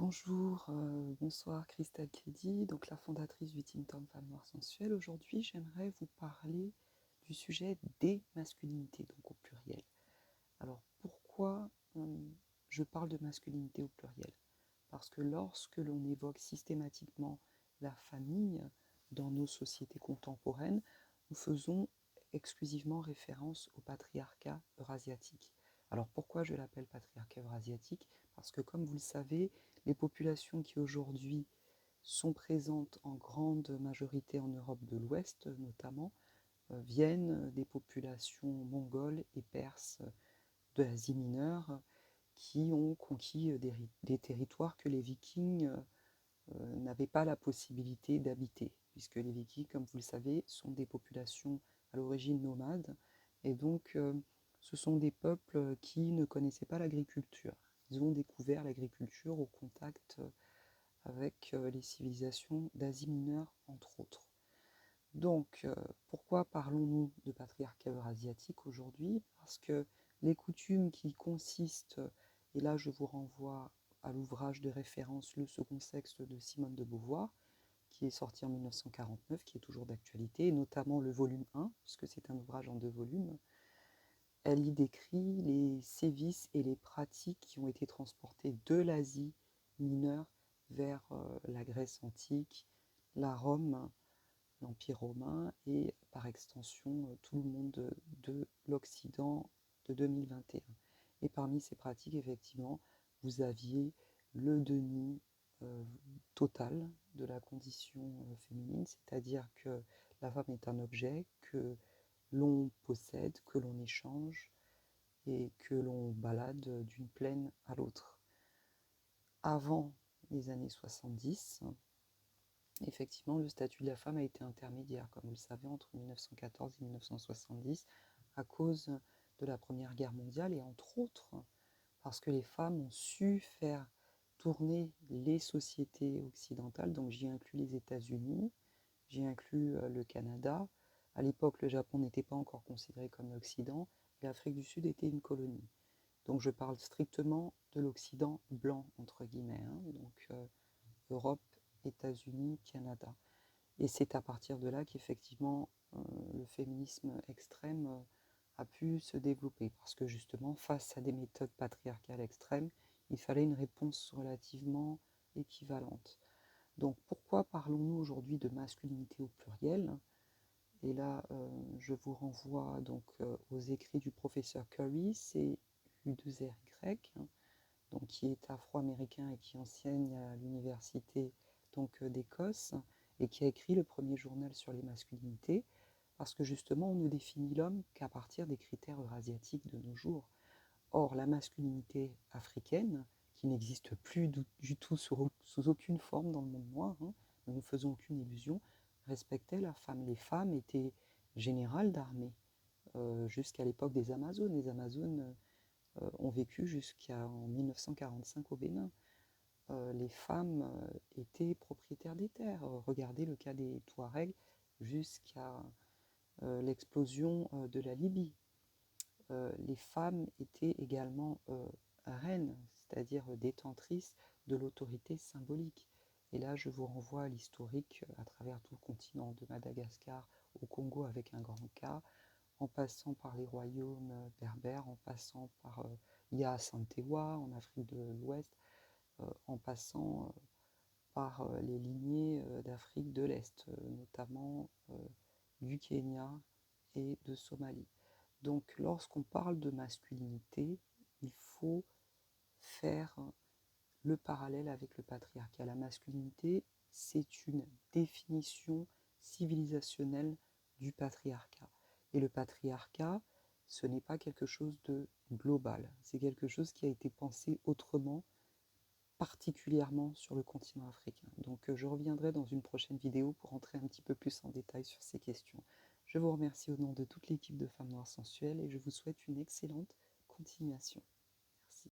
Bonjour, bonsoir Christelle Kédi, donc la fondatrice du Think Tank Femmes Noires Sensuelles. Aujourd'hui, j'aimerais vous parler du sujet des masculinités, donc au pluriel. Alors pourquoi je parle de masculinité au pluriel? Parce que lorsque l'on évoque systématiquement la famille dans nos sociétés contemporaines, nous faisons exclusivement référence au patriarcat eurasiatique. Alors pourquoi je l'appelle patriarcat eurasiatique? Parce que comme vous le savez, les populations qui aujourd'hui sont présentes en grande majorité en Europe de l'Ouest notamment, viennent des populations mongoles et perses de l'Asie mineure qui ont conquis des territoires que les Vikings n'avaient pas la possibilité d'habiter, puisque les Vikings, comme vous le savez, sont des populations à l'origine nomades, et donc ce sont des peuples qui ne connaissaient pas l'agriculture. Ils ont découvert l'agriculture au contact avec les civilisations d'Asie mineure, entre autres. Donc, pourquoi parlons-nous de patriarcat eurasiatique aujourd'hui? Parce que les coutumes qui consistent, et là je vous renvoie à l'ouvrage de référence Le Second Sexe de Simone de Beauvoir, qui est sorti en 1949, qui est toujours d'actualité, et notamment le volume 1, puisque c'est un ouvrage en 2 volumes. Elle y décrit les sévices et les pratiques qui ont été transportées de l'Asie mineure vers la Grèce antique, la Rome, l'Empire romain et par extension tout le monde de l'Occident de 2021. Et parmi ces pratiques, effectivement, vous aviez le déni total de la condition féminine, c'est-à-dire que la femme est un objet que l'on possède, que l'on échange et que l'on balade d'une plaine à l'autre. Avant les années 70, effectivement, le statut de la femme a été intermédiaire, comme vous le savez, entre 1914 et 1970, à cause de la Première Guerre mondiale, et entre autres parce que les femmes ont su faire tourner les sociétés occidentales, donc j'y inclus les États-Unis, j'y inclus le Canada. À l'époque, le Japon n'était pas encore considéré comme l'Occident, et l'Afrique du Sud était une colonie. Donc je parle strictement de l'Occident blanc, entre guillemets, hein, donc Europe, États-Unis, Canada. Et c'est à partir de là qu'effectivement le féminisme extrême a pu se développer, parce que justement, face à des méthodes patriarcales extrêmes, il fallait une réponse relativement équivalente. Donc pourquoi parlons-nous aujourd'hui de masculinité au pluriel? Et là, je vous renvoie donc aux écrits du professeur Curry, c'est U2RY, hein, donc, qui est afro-américain et qui enseigne à l'université d'Écosse, et qui a écrit le premier journal sur les masculinités, parce que justement on ne définit l'homme qu'à partir des critères eurasiatiques de nos jours. Or la masculinité africaine, qui n'existe plus du tout sous aucune forme dans le monde noir, hein, ne nous faisons aucune illusion, respectait la femme. Les femmes étaient générales d'armée jusqu'à l'époque des Amazones. Les Amazones ont vécu jusqu'en 1945 au Bénin. Les femmes étaient propriétaires des terres. Regardez le cas des Touaregs jusqu'à l'explosion de la Libye. Les femmes étaient également reines, c'est-à-dire détentrices de l'autorité symbolique. Et là, je vous renvoie à l'historique à travers tout le continent, de Madagascar au Congo avec un grand cas, en passant par les royaumes berbères, en passant par Ia Santewa en Afrique de l'Ouest, en passant par les lignées d'Afrique de l'Est, notamment du Kenya et de Somalie. Donc lorsqu'on parle de masculinité, il faut faire le parallèle avec le patriarcat. La masculinité, c'est une définition civilisationnelle du patriarcat. Et le patriarcat, ce n'est pas quelque chose de global, c'est quelque chose qui a été pensé autrement, particulièrement sur le continent africain. Donc je reviendrai dans une prochaine vidéo pour entrer un petit peu plus en détail sur ces questions. Je vous remercie au nom de toute l'équipe de Femmes Noires Sensuelles et je vous souhaite une excellente continuation.